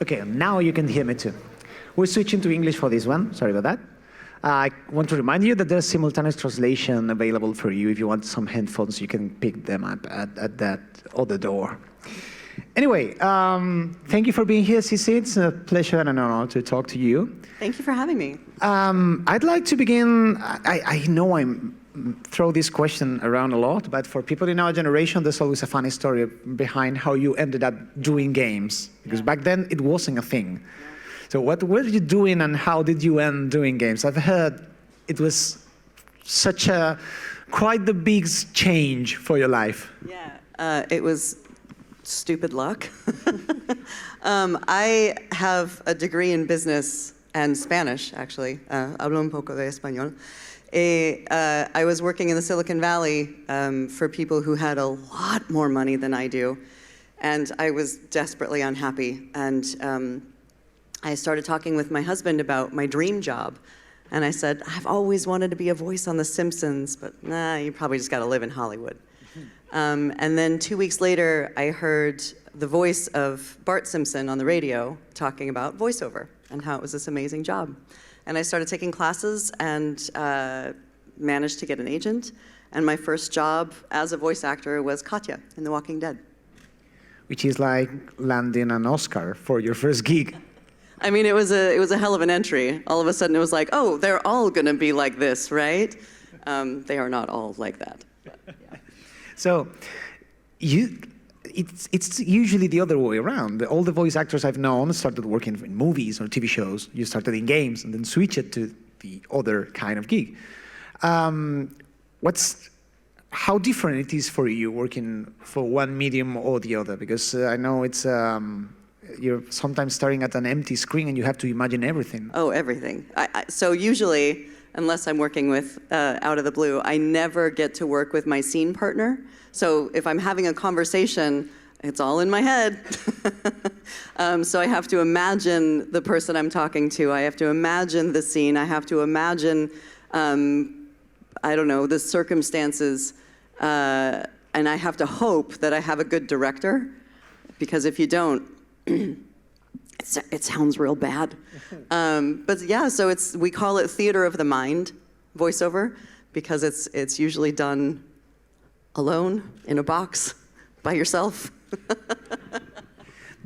Okay, now you can hear me too. We're switching to English for this one. Sorry about that. I want to remind you that there's simultaneous translation available for you. If you want some headphones, you can pick them up at that other door. Anyway, thank you for being here, Cissy. It's a pleasure and an honor to talk to you. Thank you for having me. I'd like to begin. I know I throw this question around a lot, but for people in our generation, there's always a funny story behind how you ended up doing games. Because back then, it wasn't a thing. So what were you doing and how did you end doing games? I've heard it was such a, quite the big change for your life. Yeah, it was stupid luck. I have a degree in business and Spanish, actually. Hablo un poco de español. I was working in the Silicon Valley for people who had a lot more money than I do. And I was desperately unhappy. And I started talking with my husband about my dream job. And I said, I've always wanted to be a voice on The Simpsons, but nah, you probably just got to live in Hollywood. And then 2 weeks later, I heard the voice of Bart Simpson on the radio talking about voiceover and how it was this amazing job. And I started taking classes and managed to get an agent. And my first job as a voice actor was Katya in The Walking Dead. Which is like landing an Oscar for your first gig. I mean, it was a hell of an entry. All of a sudden, it was like, oh, they're all going to be like this, right? They are not all like that. But, yeah. So, it's usually the other way around. All the voice actors I've known started working in movies or TV shows. You started in games and then switch it to the other kind of gig. How different it is for you working for one medium or the other? Because I know it's you're sometimes staring at an empty screen and you have to imagine everything. Oh, everything. So usually, unless I'm working with out of the blue, I never get to work with my scene partner. So if I'm having a conversation, it's all in my head. So I have to imagine the person I'm talking to. I have to imagine the scene. I have to imagine, I don't know, the circumstances. And I have to hope that I have a good director. Because if you don't, it sounds real bad. But yeah, so we call it theater of the mind, voiceover, because it's usually done alone in a box by yourself.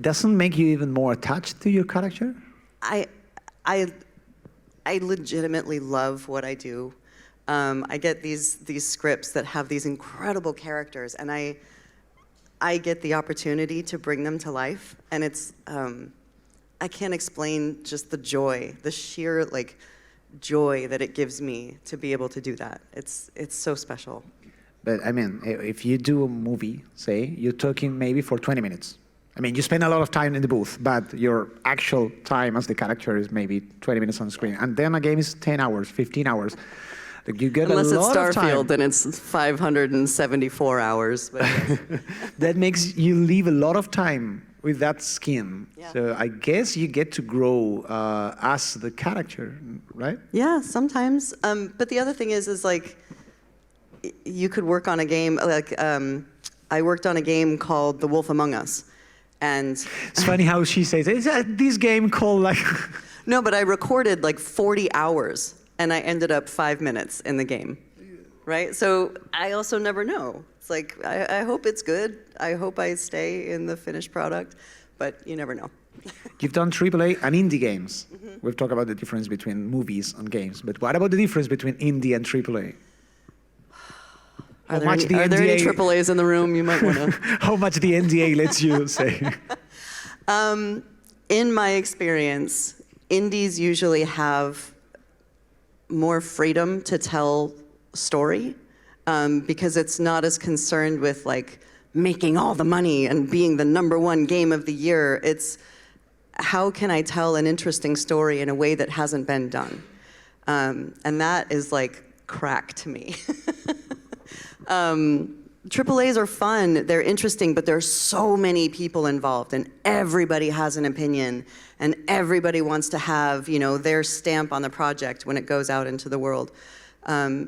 Doesn't make you even more attached to your character? I legitimately love what I do. I get these scripts that have these incredible characters, and I get the opportunity to bring them to life, and it's I can't explain just the joy, the sheer joy that it gives me to be able to do that. It's so special. But I mean, if you do a movie, say, you're talking maybe for 20 minutes. I mean, you spend a lot of time in the booth, but your actual time as the character is maybe 20 minutes on screen. And then a game is 10 hours, 15 hours. You get Unless a lot it's of time. Starfield, then it's 574 hours. But that makes you leave a lot of time with that skin. Yeah. So I guess you get to grow as the character, right? Yeah, sometimes. But the other thing is like, you could work on a game, I worked on a game called The Wolf Among Us. And it's funny how she says, is that this game called like... No, but I recorded like 40 hours. And I ended up 5 minutes in the game, right? So I also never know. It's like, I hope it's good. I hope I stay in the finished product, but you never know. You've done AAA and indie games. Mm-hmm. We've talked about the difference between movies and games, but what about the difference between indie and AAA? Are there any AAAs in the room? You might want to... How much the NDA lets you say? In my experience, indies usually have more freedom to tell story because it's not as concerned with like making all the money and being the #1 game of the year. It's how can I tell an interesting story in a way that hasn't been done? And that is like crack to me. AAAs are fun, they're interesting, but there's so many people involved and everybody has an opinion and everybody wants to have, you know, their stamp on the project when it goes out into the world.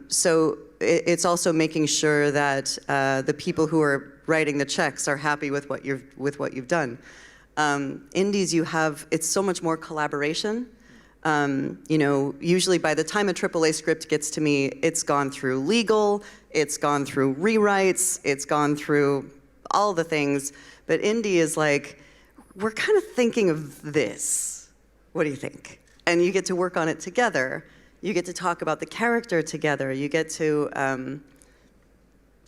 So it's also making sure that the people who are writing the checks are happy with what you've done. Indies, it's so much more collaboration. Usually by the time a AAA script gets to me, it's gone through legal, it's gone through rewrites, it's gone through all the things. But indie is like, we're kind of thinking of this. What do you think? And you get to work on it together. You get to talk about the character together. You get to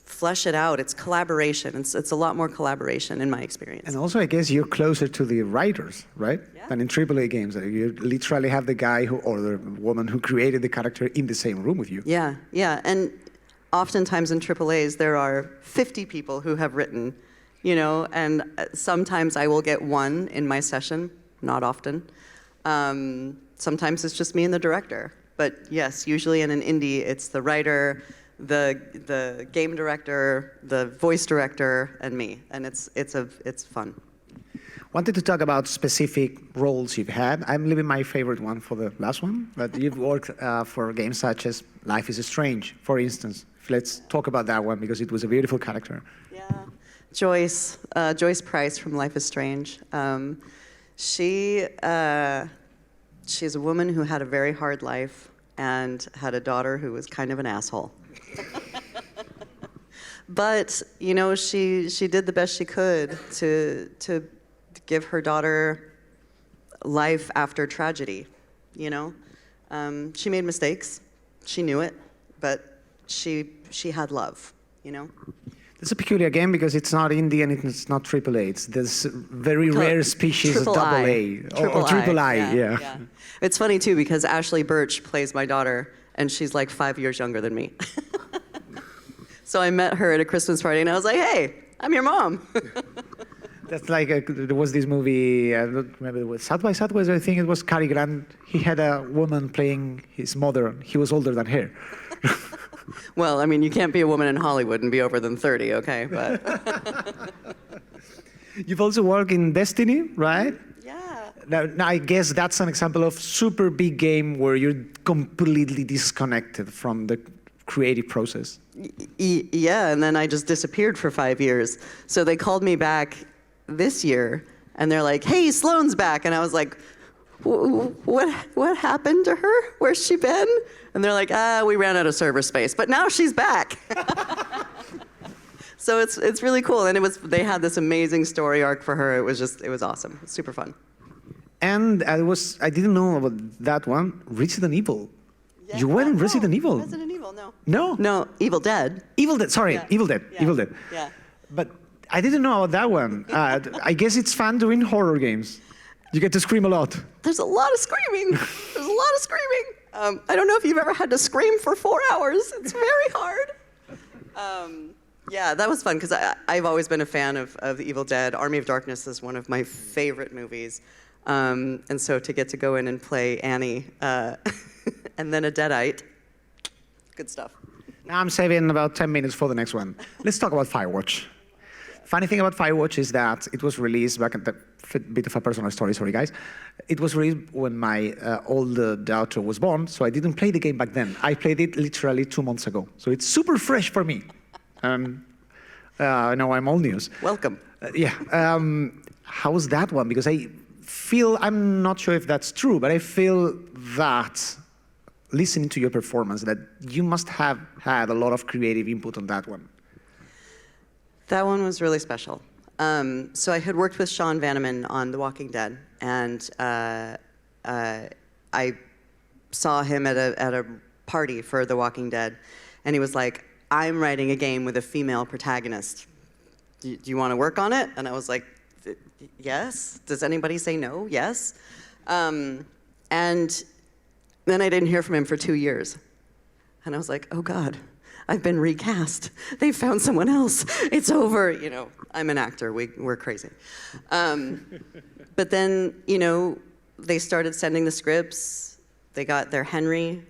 flesh it out. It's collaboration. It's a lot more collaboration in my experience. And also, I guess you're closer to the writers, right? Yeah. Than in AAA games. You literally have the guy or the woman who created the character in the same room with you. Yeah, yeah. And oftentimes in AAAs, there are 50 people who have written, and sometimes I will get one in my session, not often. Sometimes it's just me and the director. But yes, usually in an indie, it's the writer, the game director, the voice director, and me, and it's fun. Wanted to talk about specific roles you've had. I'm leaving my favorite one for the last one, but you've worked for games such as Life is Strange, for instance. Let's talk about that one because it was a beautiful character. Yeah, Joyce Price from Life is Strange. She's a woman who had a very hard life and had a daughter who was kind of an asshole. But, she did the best she could to give her daughter life after tragedy, She made mistakes. She knew it, but she had love, It's a peculiar game because it's not indie and it's not AAA. It's this very rare species of AA. Or triple I, yeah. It's funny, too, because Ashley Birch plays my daughter, and she's like 5 years younger than me. So I met her at a Christmas party, and I was like, hey, I'm your mom. That's like, there was this movie, I don't remember, it was South by Southwest, I think it was Cary Grant. He had a woman playing his mother. He was older than her. Well, I mean, you can't be a woman in Hollywood and be over than 30, okay? But You've also worked in Destiny, right? yeah. Now, I guess that's an example of super big game where you're completely disconnected from the creative process. Yeah, and then I just disappeared for 5 years. So they called me back this year, and they're like, hey, Sloane's back. And I was like, what happened to her? Where's she been? And they're like, we ran out of server space, but now she's back. So it's really cool, and they had this amazing story arc for her. It was awesome. It's super fun. And I didn't know about that one, Resident Evil. Yeah. You were in Resident Evil. Resident Evil, no. No? No, Evil Dead. Evil Dead, sorry, Yeah. Evil Dead, Yeah. Evil Dead. Yeah. But I didn't know about that one. I guess it's fun doing horror games. You get to scream a lot. There's a lot of screaming. There's a lot of screaming. I don't know if you've ever had to scream for 4 hours. It's very hard. Yeah, that was fun because I've always been a fan of Evil Dead. Army of Darkness is one of my favorite movies. And so to get to go in and play Annie and then a Deadite, good stuff. Now I'm saving about 10 minutes for the next one. Let's talk about Firewatch. Funny thing about Firewatch is that it was released back at the bit of a personal story, sorry guys. It was released when my older daughter was born, so I didn't play the game back then. I played it literally 2 months ago. So it's super fresh for me. Now I'm all news. Welcome. How's that one? Because I'm not sure if that's true, but I feel that listening to your performance, that you must have had a lot of creative input on that one. That one was really special. So I had worked with Sean Vanneman on The Walking Dead, and I saw him at a party for The Walking Dead, and he was like, I'm writing a game with a female protagonist. Do you want to work on it? And I was like, yes. Does anybody say no? Yes. And then I didn't hear from him for 2 years. And I was like, oh God, I've been recast. They found someone else. It's over. I'm an actor. We're crazy. But then, they started sending the scripts. They got their Henry.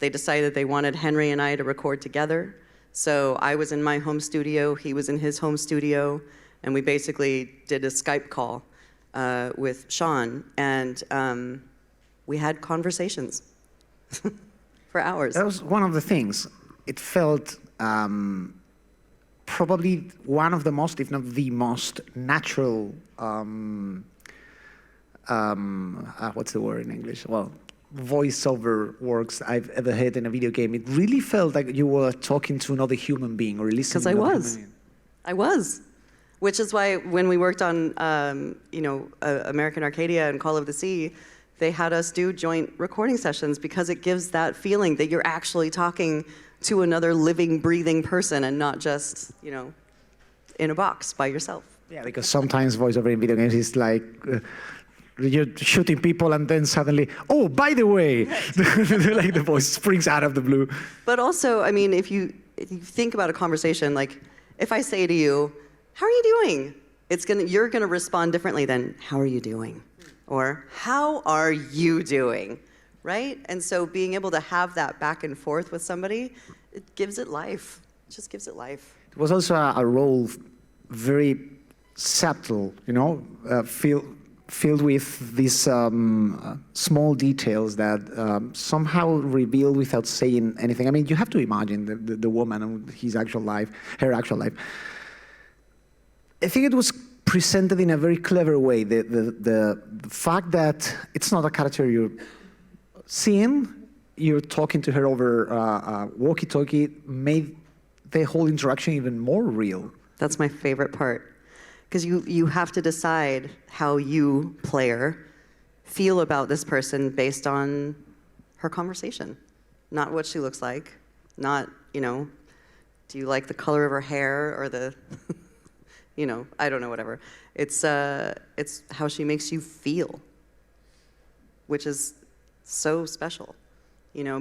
They decided they wanted Henry and I to record together. So I was in my home studio. He was in his home studio. And we basically did a Skype call with Sean. And we had conversations for hours. That was one of the things. It felt probably one of the most, if not the most natural what's the word in English? Well, voiceover works I've ever had in a video game. It really felt like you were talking to another human being or listening Because I to another was. human being. I was. Which is why when we worked on, American Arcadia and Call of the Sea, they had us do joint recording sessions because it gives that feeling that you're actually talking to another living, breathing person and not just, in a box by yourself. Yeah, because sometimes voiceover in video games is like you're shooting people and then suddenly, oh, by the way, like the voice springs out of the blue. But also, I mean, if you think about a conversation, like if I say to you, how are you doing? You're gonna respond differently than, how are you doing? Or, how are you doing? Right? And so being able to have that back and forth with somebody, it gives it life. It just gives it life. It was also a role very subtle, filled with these small details that somehow revealed without saying anything. I mean, you have to imagine the woman and her actual life. I think it was presented in a very clever way. The fact that it's not a character you're seeing, you're talking to her over a walkie-talkie, made the whole interaction even more real. That's my favorite part. Because you have to decide how you, player, feel about this person based on her conversation. Not what she looks like, not, do you like the color of her hair or the, I don't know, whatever. It's how she makes you feel, which is so special,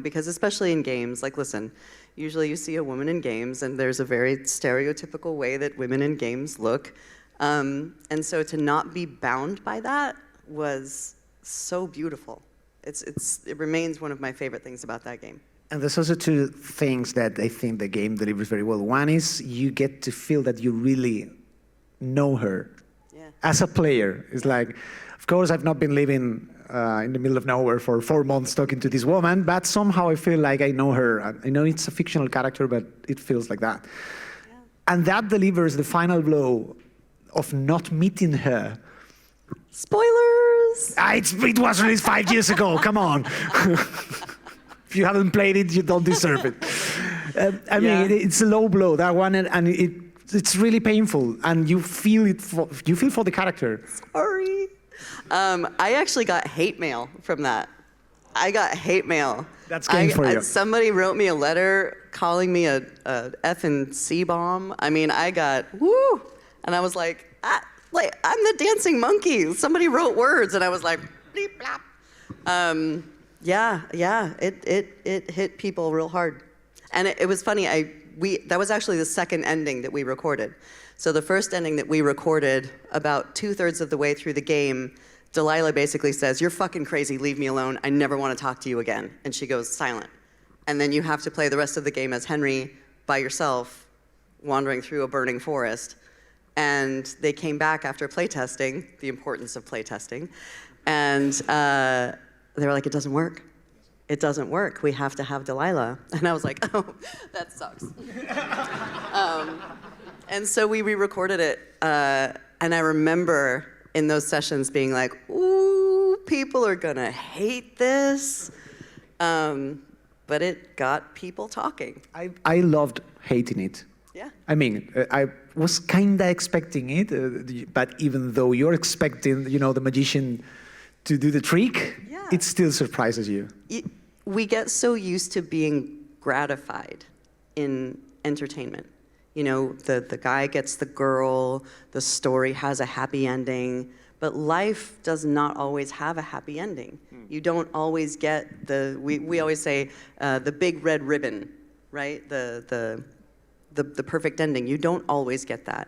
because especially in games, like, listen, usually you see a woman in games and there's a very stereotypical way that women in games look. And so to not be bound by that was so beautiful. It remains one of my favorite things about that game. And there's also two things that I think the game delivers very well. One is you get to feel that you really know her. Yeah. As a player. It's like, of course, I've not been living in the middle of nowhere for 4 months talking to this woman, but somehow I feel like I know her. I know it's a fictional character, but it feels like that. Yeah. And that delivers the final blow of not meeting her. Spoilers! It was released 5 years ago, come on. If you haven't played it, you don't deserve it. I mean, it's a low blow, that one, and it's really painful, and you feel it. You feel for the character. Sorry. I actually got hate mail from that. I got hate mail. That's game for you. Somebody wrote me a letter calling me a effing C-bomb. I mean, I got woo, and I was like, I'm the dancing monkey. Somebody wrote words, and I was like, bleep blop. It hit people real hard, and it was funny. That was actually the second ending that we recorded. So the first ending that we recorded, about 2/3 of the way through the game, Delilah basically says, "You're fucking crazy, leave me alone, I never want to talk to you again." And she goes silent. And then you have to play the rest of the game as Henry by yourself, wandering through a burning forest. And they came back after playtesting, the importance of playtesting, and they were like, "It doesn't work. It doesn't work. We have to have Delilah." And I was like, "Oh, that sucks." And so we re-recorded it, and I remember in those sessions being like, "Ooh, people are gonna hate this," but it got people talking. I loved hating it. Yeah. I mean, I was kind of expecting it, but even though you're expecting, the magician to do the trick, Yeah. it still surprises you. We get so used to being gratified in entertainment. The guy gets the girl, the story has a happy ending, but life does not always have a happy ending. You don't always get we always say, the big red ribbon, right? The perfect ending. You don't always get that.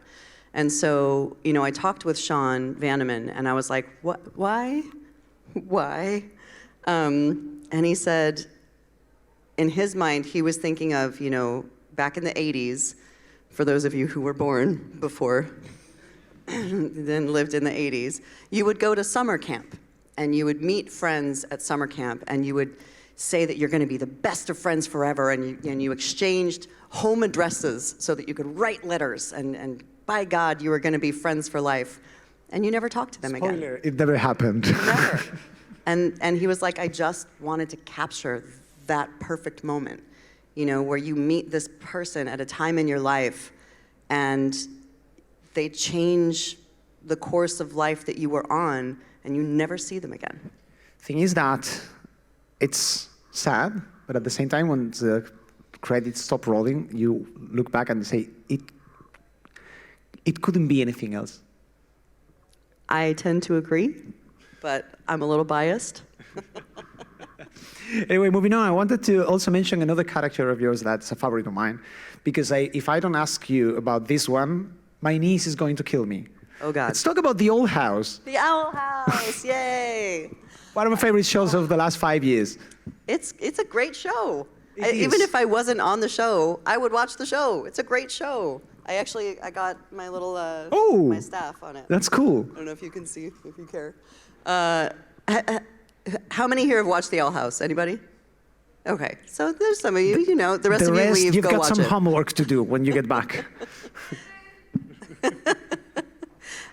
And so, I talked with Sean Vanneman, and I was like, "What? Why? Why?" And he said, in his mind, he was thinking of, back in the 80s, for those of you who were born before, then lived in the 80s, you would go to summer camp, and you would meet friends at summer camp, and you would say that you're going to be the best of friends forever, and you exchanged home addresses so that you could write letters, and by God, you were going to be friends for life. and you never talk to them again. Spoiler, it never happened. Never. And he was like, I just wanted to capture that perfect moment, you know, where you meet this person at a time in your life and they change the course of life that you were on and you never see them again. Thing is that it's sad, but at the same time, when the credits stop rolling, you look back and say, it couldn't be anything else. I tend to agree, but I'm a little biased. Anyway, moving on, I wanted to also mention another character of yours that's a favorite of mine, because if I don't ask you about this one, my niece is going to kill me. Oh, God. Let's talk about The Old House. The Owl House, yay! One of my favorite shows of the last 5 years. It's a great show. It Even is. if I wasn't on the show, I would watch the show. It's a great show. I got my little, my staff on it. That's cool. I don't know if you can see, if you care. How many here have watched The Owl House? Anybody? Okay, so there's some of you, you know. The rest of you leave, you've go got watch some it. homework to do when you get back.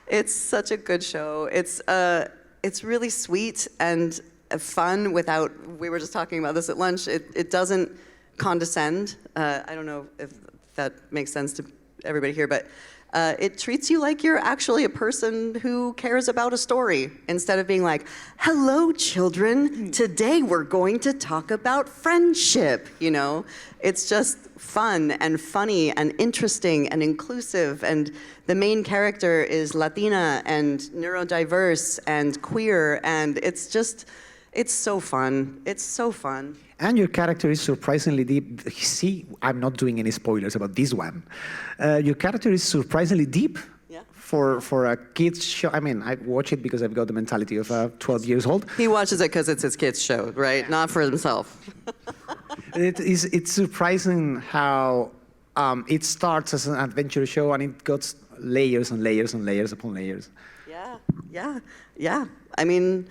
It's such a good show. It's really sweet and fun without, we were just talking about this at lunch, it doesn't condescend. I don't know if that makes sense to everybody here, but it treats you like you're actually a person who cares about a story instead of being like, hello, children, today we're going to talk about friendship, you know? It's just fun and funny and interesting and inclusive, and the main character is Latina and neurodiverse and queer, and it's so fun. It's so fun. And your character is surprisingly deep. See, I'm not doing any spoilers about this one. Your character is surprisingly deep. Yeah. For a kid's show. I mean, I watch it because I've got the mentality of a 12 years old. He watches it because it's his kid's show, right? Not for himself. It's surprising how it starts as an adventure show and it goes layers and layers and layers upon layers. Yeah. I mean,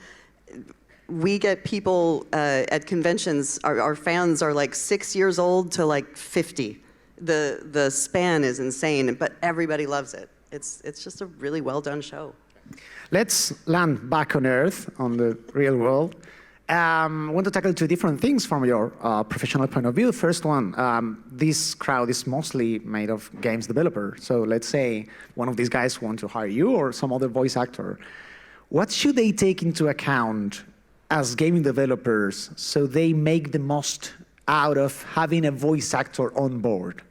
we get people at conventions, our fans are like 6 years old to like 50. The span is insane, but everybody loves it. It's just a really well done show. Let's land back on Earth, on the real world. I want to tackle two different things from your professional point of view. First one, this crowd is mostly made of games developers. So let's say one of these guys want to hire you or some other voice actor. What should they take into account as gaming developers so they make the most out of having a voice actor on board?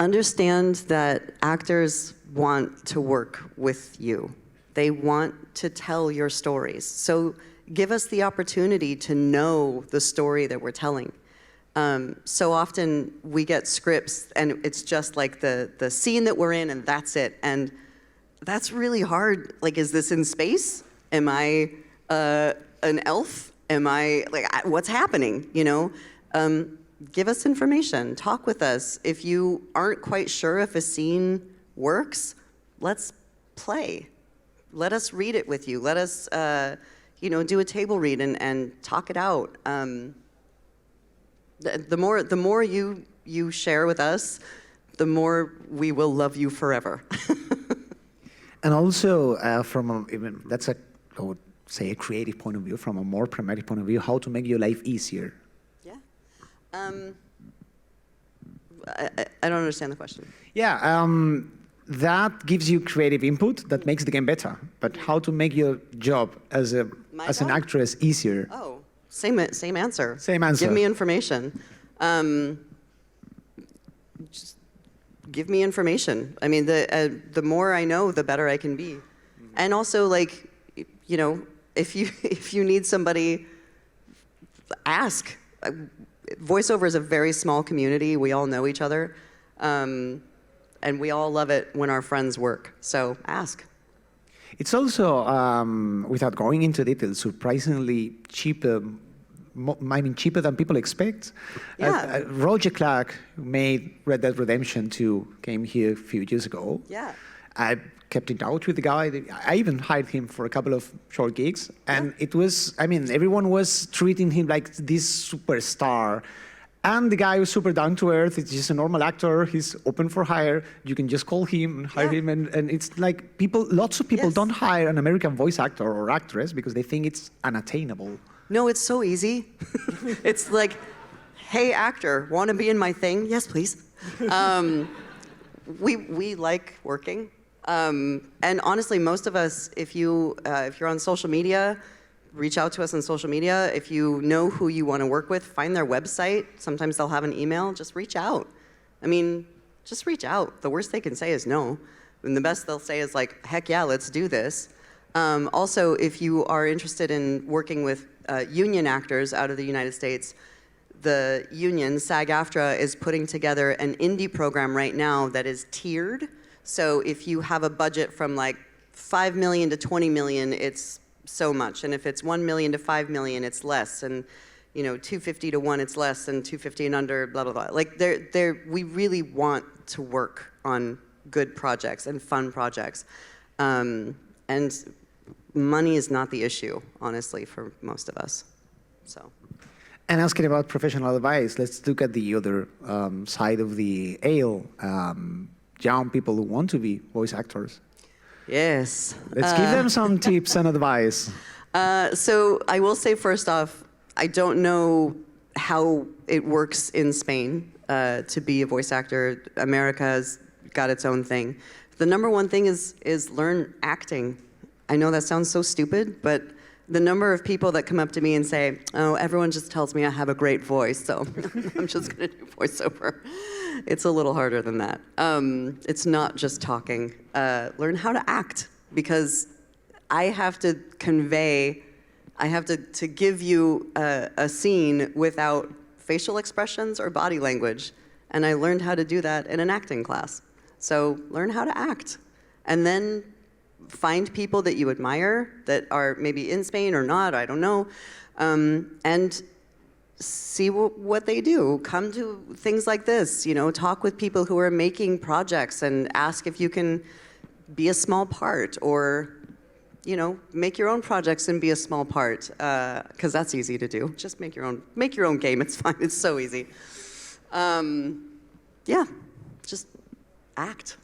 Understand that actors want to work with you. They want to tell your stories. So give us the opportunity to know the story that we're telling. So often we get scripts and it's just like the scene that we're in and that's it. And that's really hard. Like, is this in space? Am I an elf? Am I, like, what's happening, you know? Give us information, talk with us. If you aren't quite sure if a scene works, let's play. Let us read it with you. Let us, do a table read and talk it out. The more you share with us, the more we will love you forever. And also, that's I would say a creative point of view, from a more pragmatic point of view, how to make your life easier. Yeah. I don't understand the question. Yeah, that gives you creative input that makes the game better. But how to make your job as an actress easier? Oh, same answer. Same answer. Give me information. Just give me information. I mean, the more I know, the better I can be. And also, like, you know, if you need somebody, ask. Voiceover is a very small community. We all know each other. And we all love it when our friends work. So ask. It's also, without going into details, surprisingly cheaper. Cheaper than people expect. Yeah. Roger Clark, who made Red Dead Redemption 2, came here a few years ago. Yeah. I kept in touch with the guy. I even hired him for a couple of short gigs. And it was, everyone was treating him like this superstar. And the guy was super down to earth. It's just a normal actor. He's open for hire. You can just call him and hire him. And it's like lots of people don't hire an American voice actor or actress because they think it's unattainable. No, it's so easy. It's like, hey, actor, want to be in my thing? Yes, please. We like working. And honestly, most of us, if you're on social media, reach out to us on social media. If you know who you want to work with, find their website. Sometimes they'll have an email. Just reach out. I mean, just reach out. The worst they can say is no. And the best they'll say is like, heck yeah, let's do this. Also, if you are interested in working with union actors out of the United States, the union, SAG-AFTRA, is putting together an indie program right now that is tiered. So if you have a budget from like 5 million to 20 million, it's so much. And if it's 1 million to 5 million, it's less. And 250 to 1, it's less. And 250 and under, blah, blah, blah. Like we really want to work on good projects and fun projects. And money is not the issue, honestly, for most of us. So. And asking about professional advice, let's look at the other side of the ale. Young people who want to be voice actors. Yes. Let's give them some tips and advice. So I will say first off, I don't know how it works in Spain to be a voice actor. America's got its own thing. The number one thing is learn acting. I know that sounds so stupid, but the number of people that come up to me and say, oh, everyone just tells me I have a great voice, so I'm just going to do voiceover. It's a little harder than that. It's not just talking. Learn how to act, because I have to convey, I have to give you a scene without facial expressions or body language. And I learned how to do that in an acting class. So learn how to act. And then find people that you admire that are maybe in Spain or not, I don't know, and see what they do. Come to things like this, talk with people who are making projects and ask if you can be a small part, or make your own projects and be a small part, because that's easy to do. Just make your own game. It's fine. It's so easy. Yeah, just act.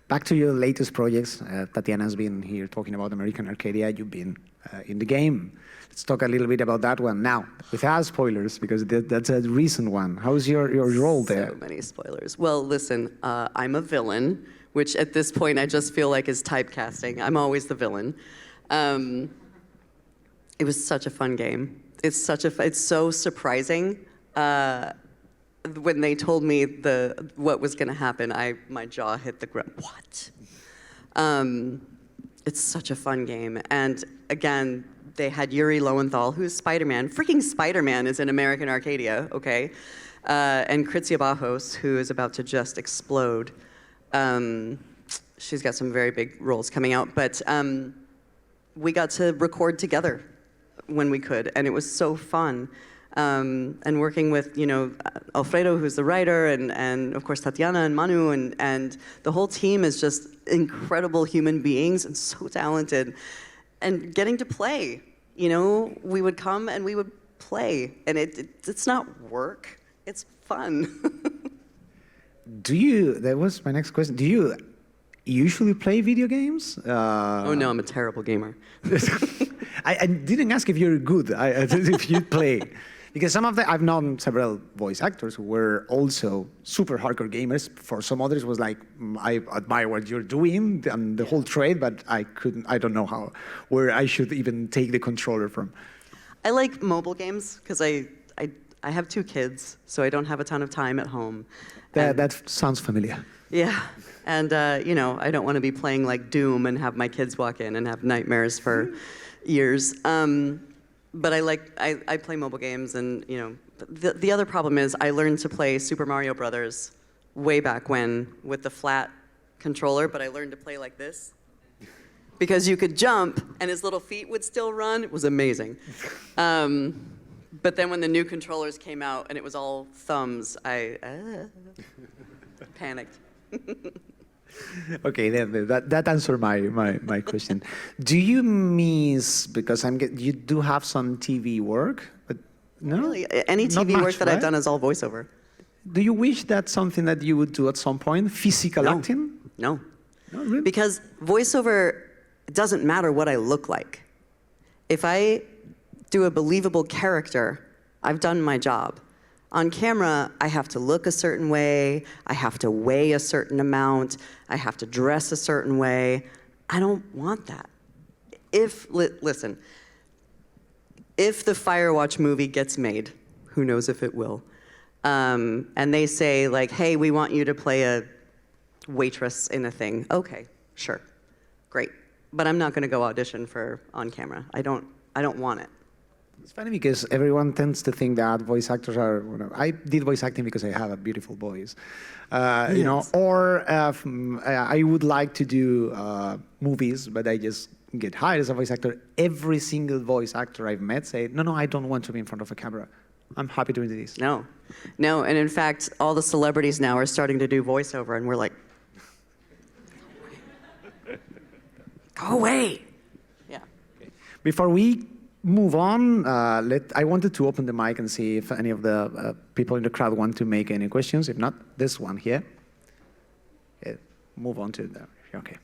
Back to your latest projects. Tatiana's been here talking about American Arcadia. You've been in the game. Let's talk a little bit about that one now, without spoilers, because that's a recent one. How's your role there? So many spoilers. Well, listen, I'm a villain, which at this point I just feel like is typecasting. I'm always the villain. It was such a fun game. It's so surprising. When they told me what was going to happen, my jaw hit the ground. What? It's such a fun game. And again, they had Yuri Lowenthal, who's Spider-Man. Freaking Spider-Man is in American Arcadia, okay? And Kritzia Bajos, who is about to just explode. She's got some very big roles coming out. But we got to record together when we could, and it was so fun. And working with, Alfredo, who's the writer, and of course Tatiana and Manu, and the whole team is just incredible human beings and so talented. And getting to play, we would come and we would play, and it's not work, it's fun. That was my next question, do you usually play video games? Oh no, I'm a terrible gamer. I didn't ask if you're good, if you play. Because I've known several voice actors who were also super hardcore gamers. For some others, it was like, I admire what you're doing and the whole trade, but I don't know where I should even take the controller from. I like mobile games because I have 2 kids, so I don't have a ton of time at home. That sounds familiar. Yeah, and I don't want to be playing like Doom and have my kids walk in and have nightmares for years. But I play mobile games, and the other problem is I learned to play Super Mario Brothers way back when with the flat controller, but I learned to play like this because you could jump and his little feet would still run. It was amazing. But then when the new controllers came out and it was all thumbs, I panicked. Okay, that answered my question. Do you miss, because you do have some TV work, but No? Really, any Not TV much, work that I've right? done is all voiceover. Do you wish that's something that you would do at some point? Physical No. acting? No. No, really? Because voiceover doesn't matter what I look like. If I do a believable character, I've done my job. On camera, I have to look a certain way, I have to weigh a certain amount, I have to dress a certain way. I don't want that. Listen, if the Firewatch movie gets made, who knows if it will, and they say like, hey, we want you to play a waitress in a thing. Okay, sure, great. But I'm not gonna go audition for on camera. I don't want it. It's funny because everyone tends to think that voice actors are. I did voice acting because I have a beautiful voice, you know. Or I would like to do movies, but I just get hired as a voice actor. Every single voice actor I've met say, "No, I don't want to be in front of a camera. I'm happy doing this." No, and in fact, all the celebrities now are starting to do voiceover, and we're like, go away. Yeah. Before we move on, I wanted to open the mic and see if any of the people in the crowd want to make any questions. If not, this one here. Move on to the. Okay.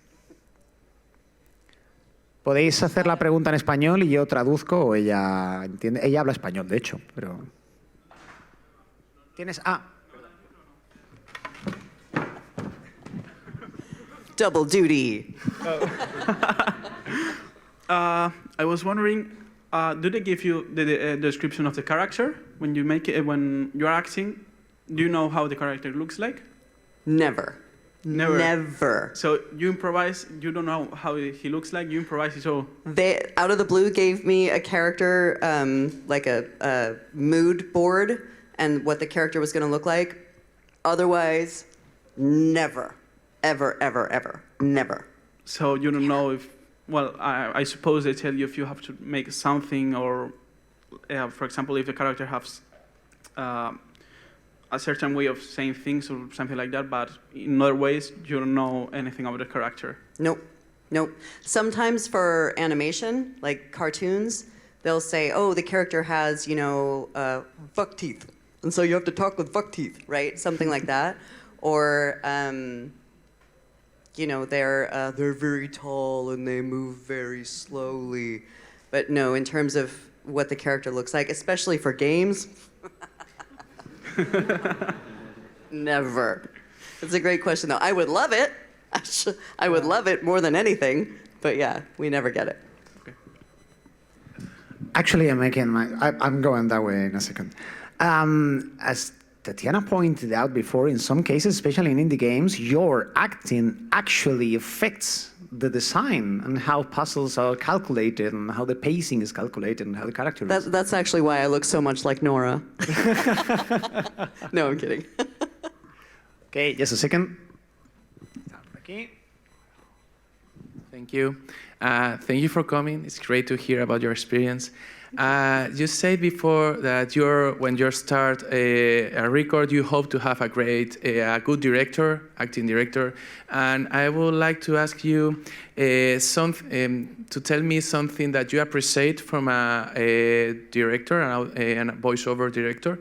Podéis hacer la pregunta en español y yo traduzco o ella entiende. Ella habla español, de hecho, pero. Tienes. Double duty. I was wondering, do they give you the description of the character when you make it, when you're acting? Do you know how the character looks like? Never. Never. Never. So you improvise. You don't know how he looks like. You improvise it all. They, out of the blue, gave me a character, like a mood board, and what the character was going to look like. Otherwise, never, ever, ever, ever, never. So you don't know if. Well, I suppose they tell you if you have to make something, or, for example, if the character has a certain way of saying things or something like that, but in other ways, you don't know anything about the character. Nope, nope. Sometimes for animation, like cartoons, they'll say, oh, the character has, you know, fuck teeth, and so you have to talk with fuck teeth, right? Something like that. Or, you know, they're very tall and they move very slowly. But no, in terms of what the character looks like, especially for games, never. It's a great question, though. I would love it. I would love it more than anything. But yeah, we never get it. Okay. Actually, I'm going that way in a second. As Tatiana pointed out before, in some cases, especially in indie games, your acting actually affects the design and how puzzles are calculated and how the pacing is calculated and how the character is. That's actually why I look so much like Nora. No, I'm kidding. Okay, just a second. Thank you. Thank you for coming. It's great to hear about your experience. You said before that when you start a record, you hope to have a good director, acting director. And I would like to ask you to tell me something that you appreciate from a director and a voiceover director,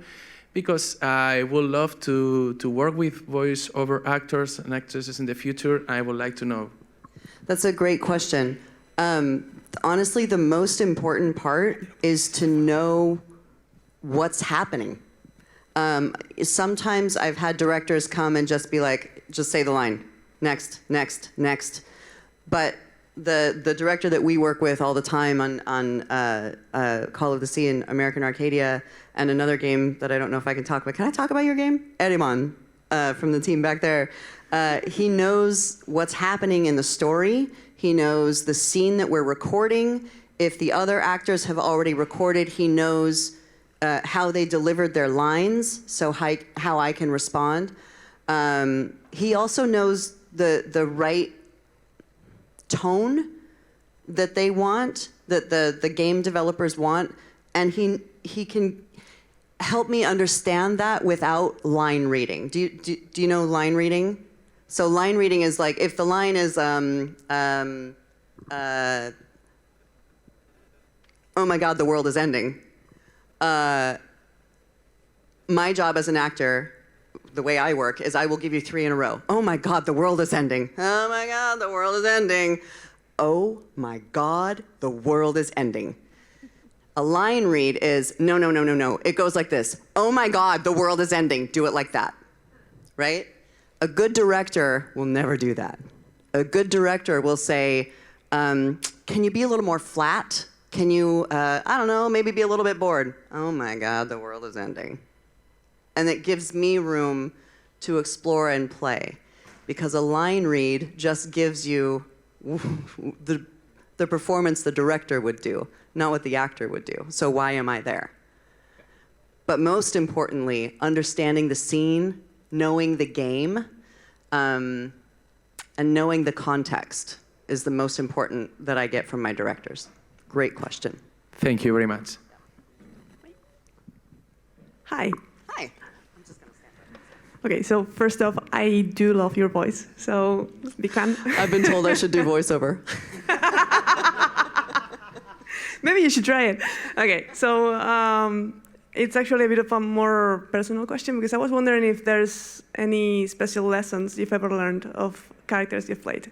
because I would love to work with voiceover actors and actresses in the future. I would like to know. That's a great question. Honestly, the most important part is to know what's happening. Sometimes I've had directors come and just be like, just say the line, next, next, next. But the director that we work with all the time on Call of the Sea and American Arcadia, and another game that I don't know if I can talk about. Can I talk about your game? Eriman, from the team back there. He knows what's happening in the story. He knows the scene that we're recording. If the other actors have already recorded, he knows how they delivered their lines, so how I can respond. He also knows the right tone that they want, that the game developers want, and he can help me understand that without line reading. Do you know line reading? So line reading is like, if the line is, oh my God, the world is ending. My job as an actor, the way I work, is I will give you 3 in a row. Oh my God, the world is ending. Oh my God, the world is ending. Oh my God, the world is ending. A line read is, no, no, no, no, no. It goes like this. Oh my God, the world is ending. Do it like that, right? A good director will never do that. A good director will say, can you be a little more flat? Can you, I don't know, maybe be a little bit bored? Oh my God, the world is ending. And it gives me room to explore and play. Because a line read just gives you the performance the director would do, not what the actor would do. So why am I there? But most importantly, understanding the scene, knowing the game, and knowing the context is the most important that I get from my directors. Great question. Thank you very much. Hi. Hi. I'm just gonna stand up. Okay, so first off, I do love your voice, so big fan. I've been told I should do voiceover. Maybe you should try it. Okay, so it's actually a bit of a more personal question because I was wondering if there's any special lessons you've ever learned of characters you've played.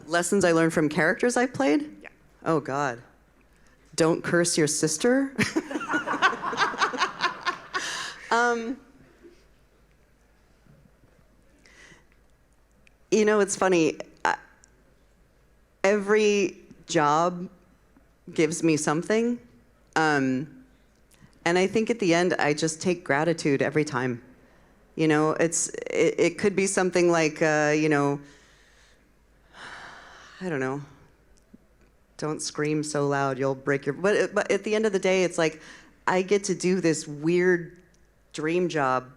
Lessons I learned from characters I played? Yeah. Oh, God. Don't curse your sister. You know, it's funny. Every job gives me something. And I think at the end, I just take gratitude every time. You know, it could be something like, you know, I don't know. Don't scream so loud, you'll break your... But at the end of the day, it's like, I get to do this weird dream job,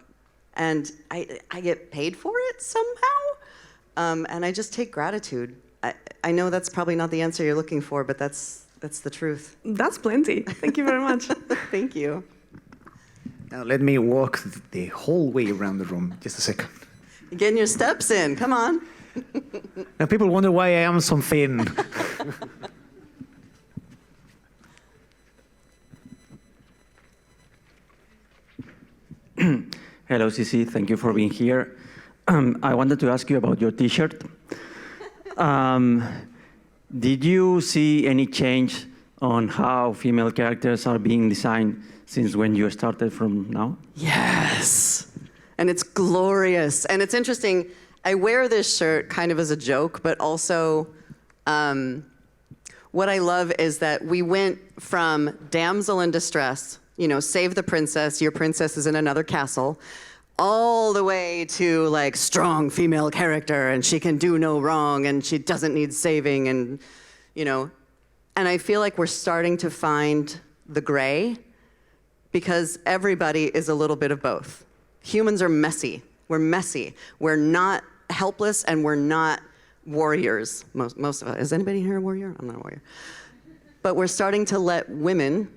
and I get paid for it somehow. And I just take gratitude. I know that's probably not the answer you're looking for, but that's the truth. That's plenty. Thank you very much. Thank you. Now let me walk the whole way around the room. Just a second. Getting your steps in, come on. Now people wonder why I am so thin. Hello, Cissy. Thank you for being here. I wanted to ask you about your T-shirt. Did you see any change on how female characters are being designed since when you started from now? Yes. And it's glorious. And it's interesting. I wear this shirt kind of as a joke, but also what I love is that we went from damsel in distress, you know, save the princess, your princess is in another castle, all the way to like strong female character and she can do no wrong and she doesn't need saving and, you know, and I feel like we're starting to find the gray because everybody is a little bit of both. Humans are messy. We're messy. We're not helpless and we're not warriors. Most of us. Is anybody here a warrior? I'm not a warrior. But we're starting to let women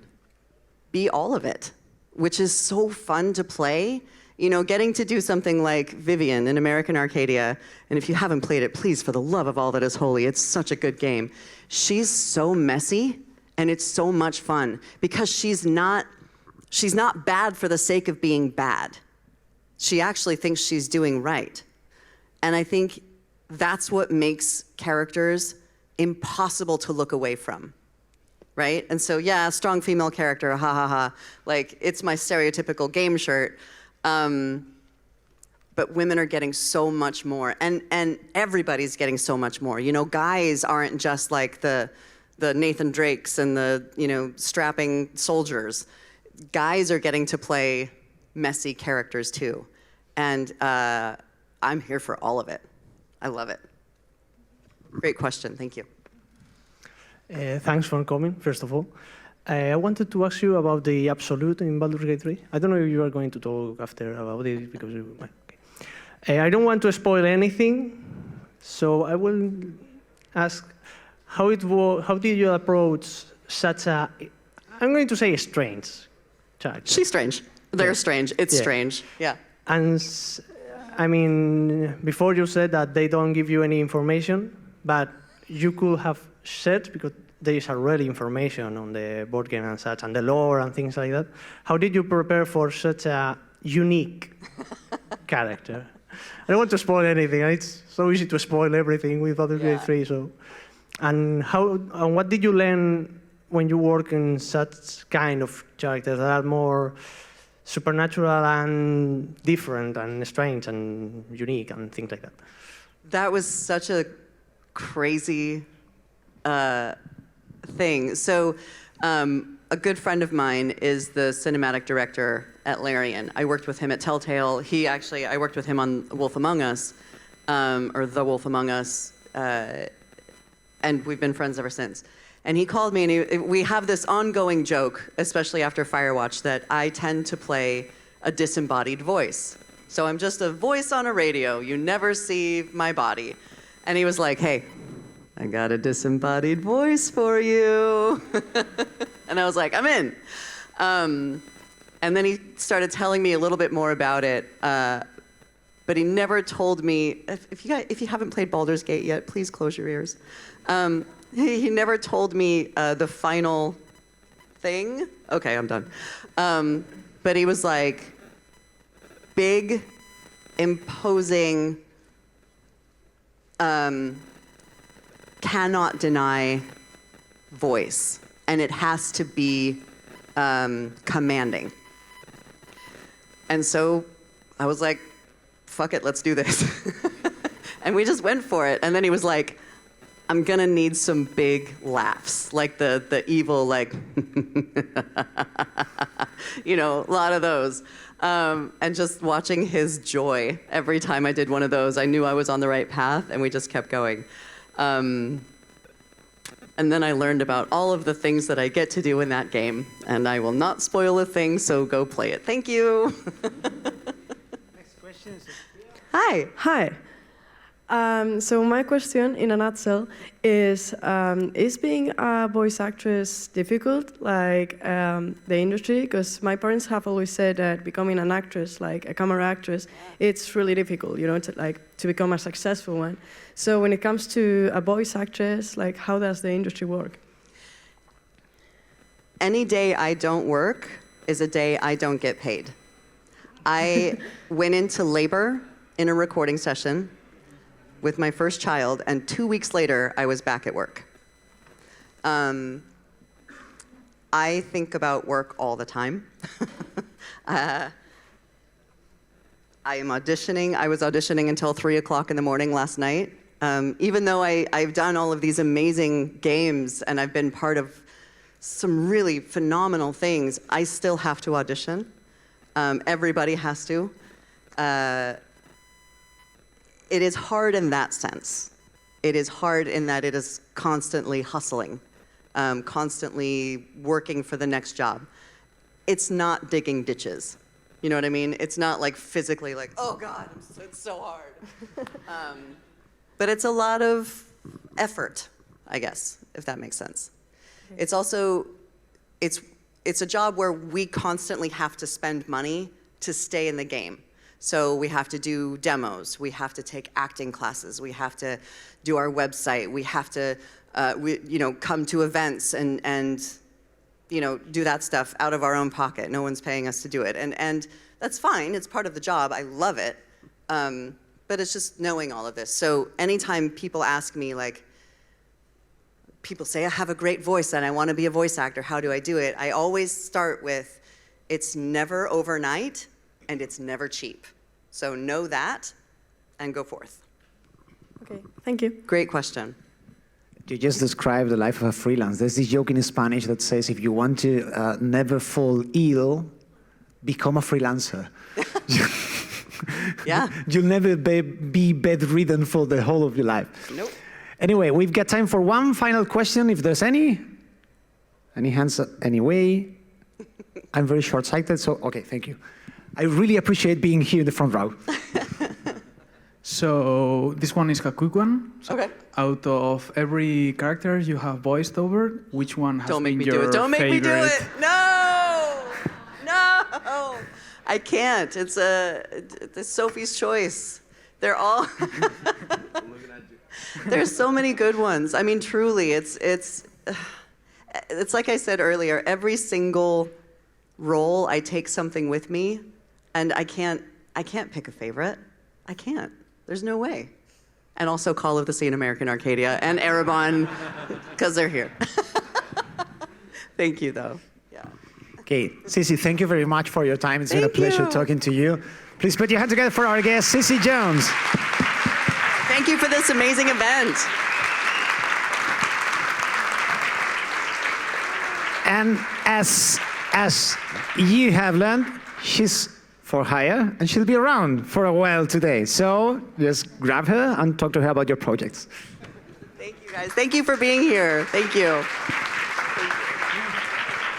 be all of it, which is so fun to play. You know, getting to do something like Vivian in American Arcadia, and if you haven't played it, please, for the love of all that is holy, it's such a good game. She's so messy, and it's so much fun, because she's not bad for the sake of being bad. She actually thinks she's doing right. And I think that's what makes characters impossible to look away from. Right? And so, yeah, strong female character, ha ha ha. Like, it's my stereotypical game shirt. But women are getting so much more. And everybody's getting so much more. You know, guys aren't just like the Nathan Drakes and the, you know, strapping soldiers. Guys are getting to play messy characters too. And I'm here for all of it. I love it. Great question, thank you. Thanks for coming, first of all. I wanted to ask you about the absolute in Baldur's Gate 3. I don't know if you are going to talk after about it, because okay. I don't want to spoil anything, so I will ask how did you approach such a, I'm going to say strange character. She's strange. They're strange. It's Yeah. strange. Yeah. And I mean, before you said that they don't give you any information, but you could have set, because there is already information on the board game and such, and the lore and things like that. How did you prepare for such a unique character? I don't want to spoil anything. It's so easy to spoil everything with Baldur's Gate 3. So, and what did you learn when you work in such kind of characters that are more supernatural and different and strange and unique and things like that? That was such a crazy thing. So a good friend of mine is the cinematic director at Larian. I worked with him at Telltale. I worked with him on Wolf Among Us, or The Wolf Among Us, and we've been friends ever since. And he called me, and we have this ongoing joke, especially after Firewatch, that I tend to play a disembodied voice. So I'm just a voice on a radio. You never see my body. And he was like, hey, I got a disembodied voice for you. And I was like, I'm in. And then he started telling me a little bit more about it. But he never told me, if you haven't played Baldur's Gate yet, please close your ears. He never told me the final thing. Okay, I'm done. But he was like, big, imposing, cannot deny voice. And it has to be commanding. And so I was like, fuck it, let's do this. And we just went for it. And then he was like, I'm gonna need some big laughs, like the evil, like, you know, a lot of those. And just watching his joy every time I did one of those, I knew I was on the right path, and we just kept going. And then I learned about all of the things that I get to do in that game, and I will not spoil a thing, so go play it. Thank you. Next question is... Hi. Hi. So my question, in a nutshell, is being a voice actress difficult, like the industry? Because my parents have always said that becoming an actress, like a camera actress, it's really difficult, you know, to become a successful one. So when it comes to a voice actress, like, how does the industry work? Any day I don't work is a day I don't get paid. I went into labor in a recording session with my first child, and 2 weeks later, I was back at work. I think about work all the time. I am auditioning. I was auditioning until 3 o'clock in the morning last night. Even though I've done all of these amazing games and I've been part of some really phenomenal things, I still have to audition. Everybody has to. It is hard in that sense. It is hard in that it is constantly hustling, constantly working for the next job. It's not digging ditches. You know what I mean? It's not like physically like, oh God, it's so hard. But it's a lot of effort, I guess, if that makes sense. It's also, it's a job where we constantly have to spend money to stay in the game. So we have to do demos, we have to take acting classes, we have to do our website, we have to come to events and do that stuff out of our own pocket. No one's paying us to do it. And that's fine, it's part of the job, I love it. But it's just knowing all of this. So anytime people ask me, like, people say, I have a great voice and I want to be a voice actor, how do I do it? I always start with, it's never overnight and it's never cheap. So know that and go forth. Okay, thank you. Great question. You just described the life of a freelance. There's this joke in Spanish that says, if you want to never fall ill, become a freelancer. Yeah. You'll never be bedridden for the whole of your life. Nope. Anyway, we've got time for one final question, if there's any. Any hands anyway? I'm very short-sighted, so okay, thank you. I really appreciate being here in the front row. So this one is a quick one. So Okay. Out of every character you have voiced over, which one has Don't make been me your do it. Don't make me do favorite? it. No! No! I can't. It's Sophie's choice. They're all... There's so many good ones. I mean, truly, it's like I said earlier, every single role, I take something with me, and I can't pick a favorite. I can't. There's no way. And also Call of the Sea in American Arcadia and Erebon, because they're here. Thank you, though. Yeah. Okay, Cissy, thank you very much for your time. It's been a Thank pleasure you. talking to you. Please put your hand together for our guest, Cissy Jones. Thank you for this amazing event. And as you have learned, she's for hire, and she'll be around for a while today. So just grab her and talk to her about your projects. Thank you, guys. Thank you for being here. Thank you.